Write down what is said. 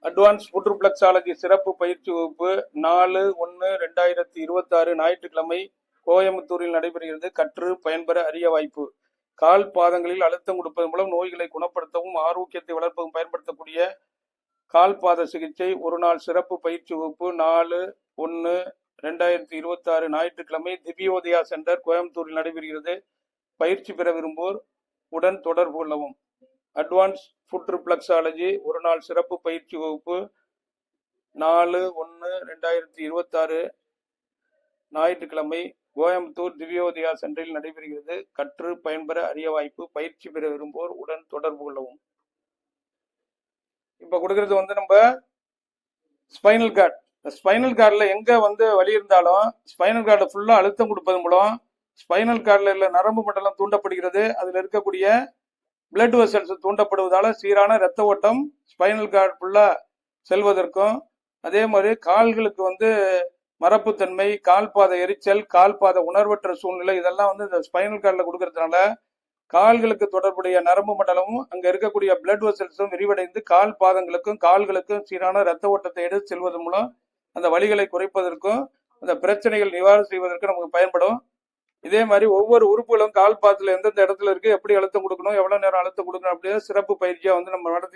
Advance புற்றுப்ளக்ஸாலஜி சிறப்பு பயிற்சி வகுப்பு 4/1/2026 ஞாயிற்றுக்கிழமை கோயம்புத்தூரில் நடைபெறுகிறது. கற்று பயன்பெற அரிய வாய்ப்பு. கால் பாதங்களில் அழுத்தம் கொடுப்பது மூலம் நோய்களை குணப்படுத்தவும் ஆரோக்கியத்தை வளர்ப்பதும் பயன்படுத்தக்கூடிய கால் பாத சிகிச்சை ஒரு நாள் சிறப்பு பயிற்சி வகுப்பு 4/1/2026 ஞாயிற்றுக்கிழமை திவ்யோதயா சென்டர் கோயம்புத்தூரில் நடைபெறுகிறது. பயிற்சி பெற விரும்புவோர் உடன் தொடர்பு கொள்ளவும். அட்வான்ஸ் ஃபுட் ரிஃப்ளெக்ஸாலஜி ஒரு நாள் சிறப்பு பயிற்சி வகுப்பு 4/1/2026 ஞாயிற்றுக்கிழமை கோயம்புத்தூர் திவ்யோதயா சென்டரில் நடைபெறுகிறது. கற்று பயன்பெற அரிய வாய்ப்பு. பயிற்சி பெற விரும்புவோர் உடன் தொடர்பு கொள்ளவும். இப்ப கொடுக்கறது நம்ம ஸ்பைனல் கார்டு. ஸ்பைனல் கார்டில் எங்க வலி இருந்தாலும் ஸ்பைனல் கார்டு ஃபுல்லா அழுத்தம் கொடுப்பது மூலம் ஸ்பைனல் கார்டில் உள்ள நரம்பு மண்டலம் தூண்டப்படுகிறது. அதில் இருக்கக்கூடிய பிளட் வெசல்ஸ் தூண்டப்படுவதால சீரான இரத்த ஓட்டம் ஸ்பைனல் கார்டு ஃபுல்லா செல்வதற்கும், அதே மாதிரி கால்களுக்கு மரப்புத்தன்மை, கால்பாத எரிச்சல், கால்பாத உணர்வற்ற சூழ்நிலை இதெல்லாம் இந்த ஸ்பைனல் கார்டில் கொடுக்கறதுனால கால்களுக்கு தொடர்புடைய நரம்பு மண்டலமும் அங்க இருக்கக்கூடிய பிளட் வெசல்ஸும் விரிவடைந்து கால் பாதங்களுக்கும் கால்களுக்கும் சீரான இரத்த ஓட்டத்தை எடுத்து செல்வதன் மூலம் அந்த வலிகளை குறைப்பதற்கும் அந்த பிரச்சனைகள் நிவாரணம் செய்வதற்கு நமக்கு பயன்படும். இதே மாதிரி ஒவ்வொரு உறுப்புகளும் கால் பாதத்துல எந்தெந்த இடத்துல இருக்கு, எப்படி அழுத்தம் கொடுக்கணும், எவ்வளவு நேரம் அழுத்தம் கொடுக்கணும் அப்படியே சிறப்பு பயிற்சியா நம்ம நடத்தி